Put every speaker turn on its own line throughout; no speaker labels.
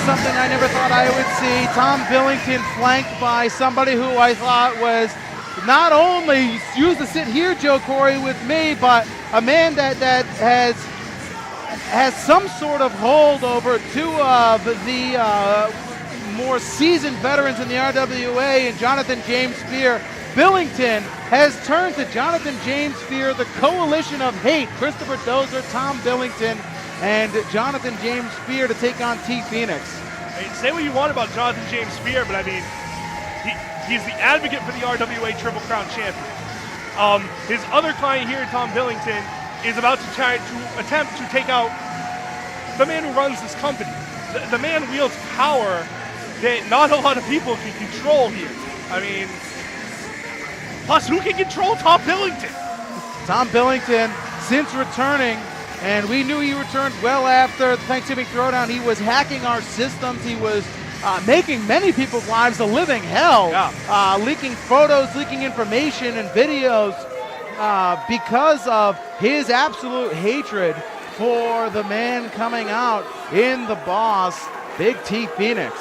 something I never thought I would see. Tom Billington flanked by somebody who I thought was not only used to sit here, Joe Corey, with me, but a man that has some sort of hold over two of the more seasoned veterans in the RWA, and Jonathan James Spear. Billington has turned to Jonathan James Spear, the coalition of hate. Christopher Dozer, Tom Billington, and Jonathan James Spear to take on T Phoenix.
I mean, say what you want about Jonathan James Spear, but I mean, he's the advocate for the RWA Triple Crown champion. His other client here, Tom Billington, is about to try to attempt to take out the man who runs this company. The man wields power that not a lot of people can control here. I mean, plus who can control Tom Billington?
Tom Billington, since returning, and we knew he returned well after the Thanksgiving Throwdown, he was hacking our systems. He was making many people's lives a living hell, leaking photos, leaking information and videos because of his absolute hatred for the man coming out in the boss, Big T Phoenix.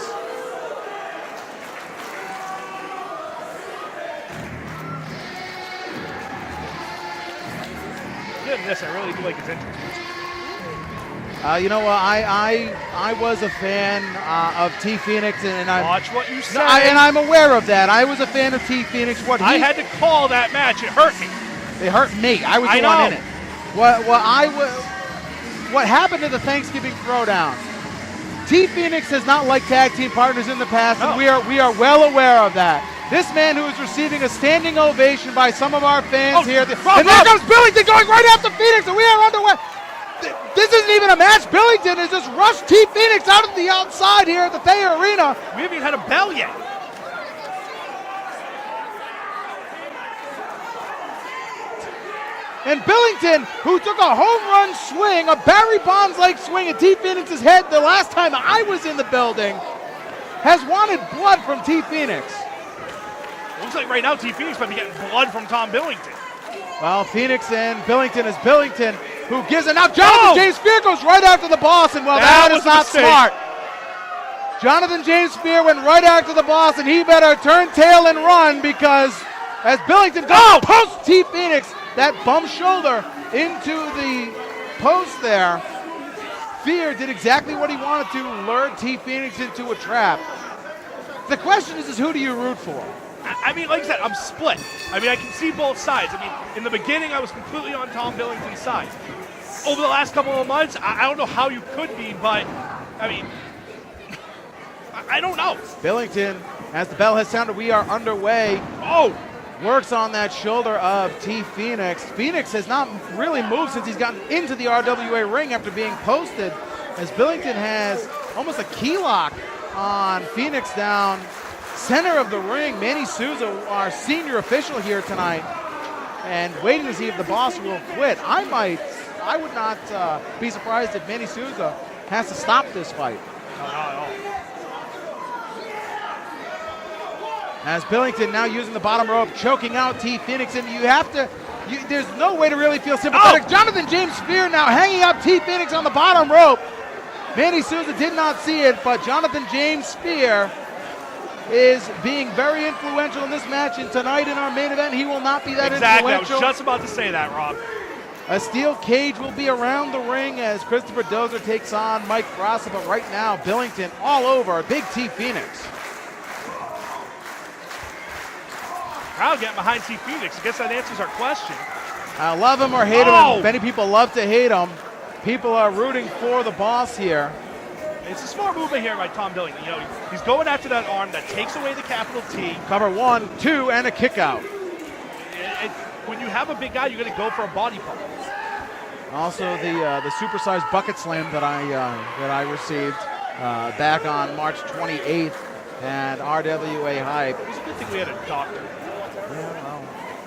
This, I really do like his entrance.
You know what? I was a fan of T Phoenix, and I
watch what you say.
And I'm aware of that. I was a fan of T Phoenix.
I had to call that match. It hurt me.
It hurt me. I was the one in it. What happened to the Thanksgiving Throwdown? T Phoenix has not liked tag team partners in the past, and we are well aware of that. This man who is receiving a standing ovation by some of our fans here. And there comes Billington going right after Phoenix, and we are underway. This isn't even a match. Billington has just rushed T Phoenix out of the outside here at the Thayer Arena.
We haven't even had a bell yet.
And Billington, who took a home run swing, a Barry Bonds-like swing at T Phoenix's head the last time I was in the building, has wanted blood from T Phoenix.
Looks like right now T Phoenix might be getting blood from Tom Billington.
Well, Phoenix and Billington is Billington, who gives it. Now Jonathan James Spear goes right after the boss, and that is not smart. Jonathan James Spear went right after the boss, and he better turn tail and run, because as Billington goes post T Phoenix, that bum shoulder into the post there, Spear did exactly what he wanted to, lure T Phoenix into a trap. The question is who do you root for?
I mean, like I said, I'm split. I mean, I can see both sides. I mean, in the beginning, I was completely on Tom Billington's side. Over the last couple of months, I don't know how you could be, but, I mean, I don't know.
Billington, as the bell has sounded, we are underway. Works on that shoulder of T Phoenix. Phoenix has not really moved since he's gotten into the RWA ring after being posted, as Billington has almost a key lock on Phoenix down center of the ring. Manny Souza, our senior official here tonight, and waiting to see if the boss will quit. I would not be surprised if Manny Souza has to stop this fight.
No, not at all.
As Billington now using the bottom rope, choking out T Phoenix, and there's no way to really feel sympathetic. Jonathan James Spear now hanging up T Phoenix on the bottom rope. Manny Souza did not see it, but Jonathan James Spear is being very influential in this match, and tonight in our main event, he will not be that influential.
I was just about to say that, Rob.
A steel cage will be around the ring as Christopher Dozer takes on Mike Grassa, but right now, Billington all over Big T Phoenix.
Crowd getting behind T Phoenix. I guess that answers our question.
I love him or hate him. Many people love to hate him. People are rooting for the boss here.
It's a smart movement here by Tom Billington. You know, he's going after that arm that takes away the capital T.
Cover 1, 2, and a kick out.
When you have a big guy, you're going to go for a body pump.
Also, the supersized bucket slam that I received back on March 28th at RWA Hype.
It was a good thing we had a doctor.
Yeah, well,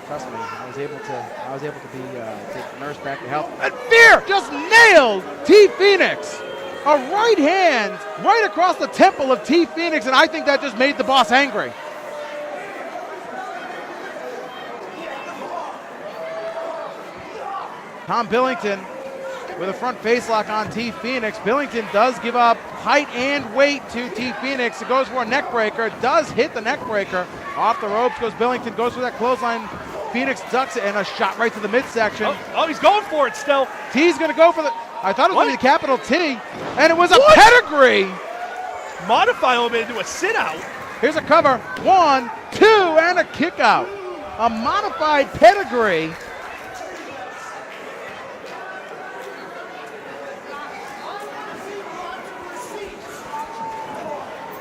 trust me, I was able to take the nurse back to health. And Spear just nailed T Phoenix. A right hand right across the temple of T Phoenix, and I think that just made the boss angry. Tom Billington with a front face lock on T Phoenix. Billington does give up height and weight to T Phoenix. It goes for a neck breaker, does hit the neck breaker. Off the ropes goes Billington, goes for that clothesline. Phoenix ducks it, and a shot right to the midsection.
Oh, he's going for it still.
T's gonna go for the, I thought it was gonna be the capital T, and it was a pedigree.
Modify a little bit into a sit out.
Here's a cover, 1, 2, and a kick out. A modified pedigree.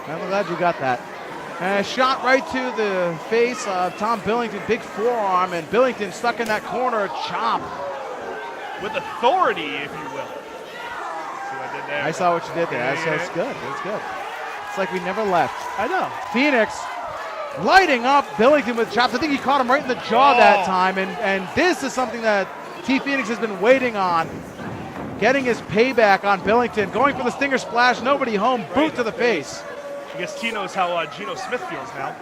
I'm glad you got that. And a shot right to the face of Tom Billington, big forearm, and Billington stuck in that corner, chop.
With authority, if you will. See what I did there?
I saw what you did there. That's good. That's good. It's like we never left.
I know.
Phoenix lighting up Billington with chops. I think he caught him right in the jaw that time, and this is something that T Phoenix has been waiting on. Getting his payback on Billington, going for the stinger splash, nobody home, boot to the face.
I guess T knows how Geno Smith feels now.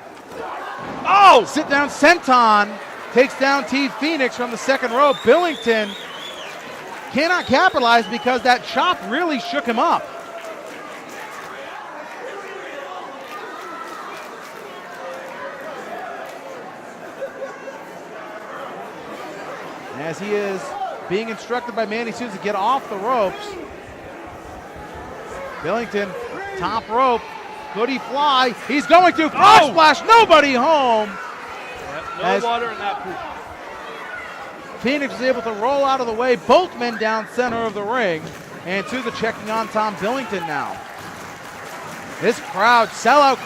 Oh!
Sit down senton takes down T Phoenix from the second row. Billington cannot capitalize because that chop really shook him up. As he is being instructed by Manny Souza to get off the ropes. Billington, top rope. Could he fly? He's going to. Frog splash, nobody home.
Yep, no water in that pool.
Phoenix is able to roll out of the way. Both men down center of the ring. And Souza checking on Tom Billington now. This crowd, sellout.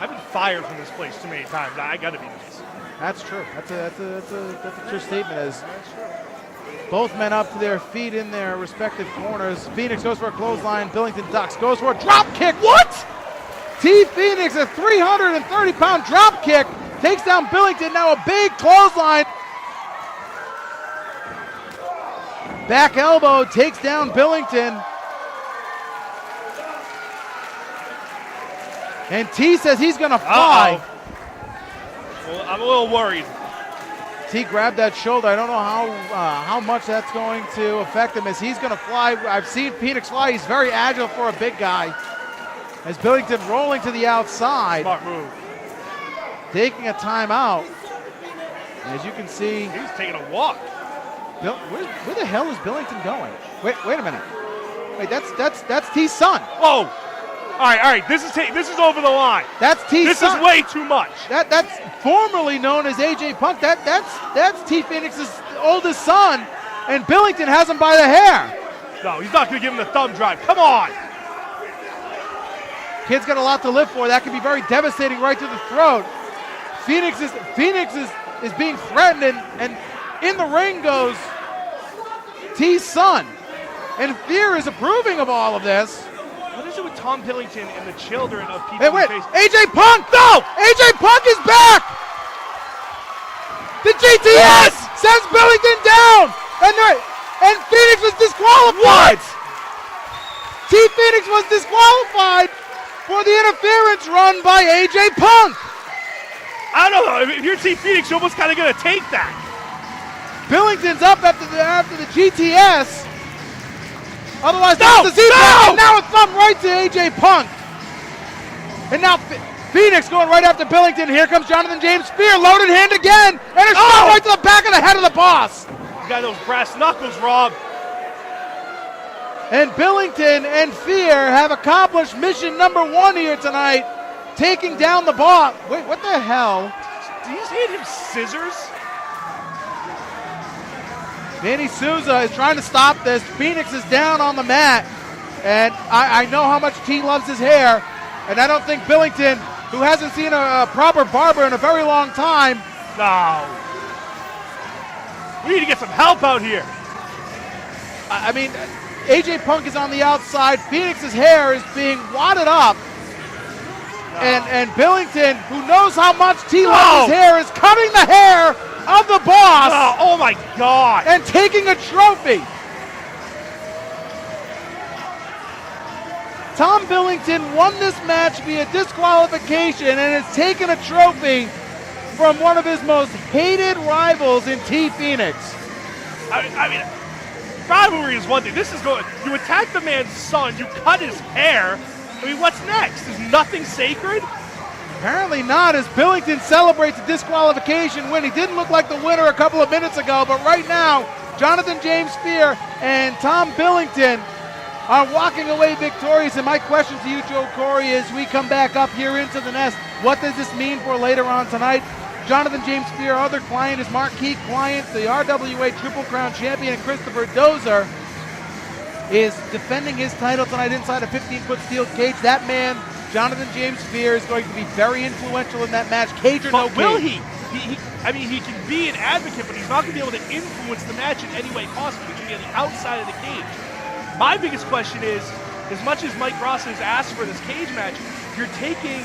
I've been fired from this place too many times. I gotta be nice.
That's true. That's a true statement. As both men up to their feet in their respective corners. Phoenix goes for a clothesline. Billington ducks. Goes for a drop kick. What? T Phoenix, a 330-pound drop kick, takes down Billington. Now a big clothesline. Back elbow takes down Billington. And T says he's going to fly.
Well, I'm a little worried.
T grabbed that shoulder. I don't know how much that's going to affect him as he's going to fly. I've seen Phoenix fly. He's very agile for a big guy. As Billington rolling to the outside.
Smart move.
Taking a timeout. As you can see.
He's taking a walk.
Where the hell is Billington going? Wait a minute. Wait, that's T's son.
Whoa. All right. This is over the line.
That's T's son.
This is way too much.
That's formerly known as AJ Punk. That's T Phoenix's oldest son, and Billington has him by the hair.
No, he's not going to give him the thumb drive. Come on.
Kid's got a lot to live for. That could be very devastating right to the throat. Phoenix is being threatened, and in the ring goes T's son, and Fear is approving of all of this.
What is it with Tom Billington and the children of people?
Hey, wait, AJ Punk! No! AJ Punk is back! The GTS sends Billington down! And Phoenix was disqualified!
What?
T Phoenix was disqualified for the interference run by AJ Punk!
I don't know. If you're T Phoenix, you're almost kind of going to take that.
Billington's up after the GTS. Otherwise,
no,
the zebra, and now a thumb right to AJ Punk. And now Phoenix going right after Billington. Here comes Jonathan James Spear, loaded hand again, and a shot right to the back of the head of the boss.
He's got those brass knuckles, Rob.
And Billington and Fear have accomplished mission number 1 here tonight, taking down the boss. Wait, what the hell?
Did you see him scissors?
Manny Souza is trying to stop this. Phoenix is down on the mat. And I know how much T loves his hair. And I don't think Billington, who hasn't seen a proper barber in a very long time.
No. We need to get some help out here.
I mean, AJ Punk is on the outside. Phoenix's hair is being wadded up. No. And Billington, who knows how much T loves his hair, is cutting the hair of the boss.
Oh my God.
And taking a trophy. Tom Billington won this match via disqualification and has taken a trophy from one of his most hated rivals in T Phoenix.
I mean, rivalry is one thing. This is going. You attack the man's son. You cut his hair. I mean, what's next? Is nothing sacred?
Apparently not, as Billington celebrates a disqualification win. He didn't look like the winner a couple of minutes ago, but right now, Jonathan James Spear and Tom Billington are walking away victorious. And my question to you, Joe Corey, is we come back up here into the nest. What does this mean for later on tonight? Jonathan James Spear, our other client, his marquee client, the RWA Triple Crown champion, Christopher Dozer, is defending his title tonight inside a 15-foot steel cage. That man, Jonathan James Spear, is going to be very influential in that match. Cage or no cage.
Will he? I mean, he can be an advocate, but he's not going to be able to influence the match in any way possible. He can be on the outside of the cage. My biggest question is, as much as Mike Ross has asked for this cage match, you're taking,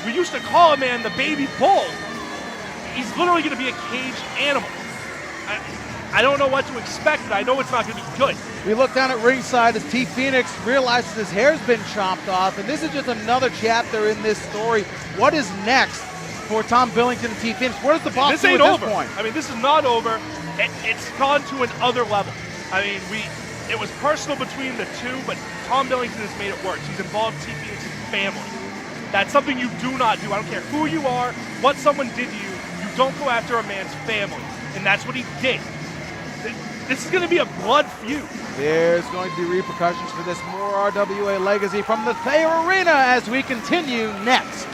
we used to call a man the baby bull. He's literally going to be a caged animal. I don't know what to expect, but I know it's not going to be good.
We look down at ringside as T Phoenix realizes his hair's been chopped off, and this is just another chapter in this story. What is next for Tom Billington and T Phoenix? What is the boss do at this point?
I mean, this is not over. It's gone to another level. I mean, it was personal between the two, but Tom Billington has made it work. He's involved T Phoenix's family. That's something you do not do. I don't care who you are, what someone did to you. You don't go after a man's family, and that's what he did. This is going to be a blood feud.
There's going to be repercussions for this. More RWA Legacy from the Thayer Arena as we continue next.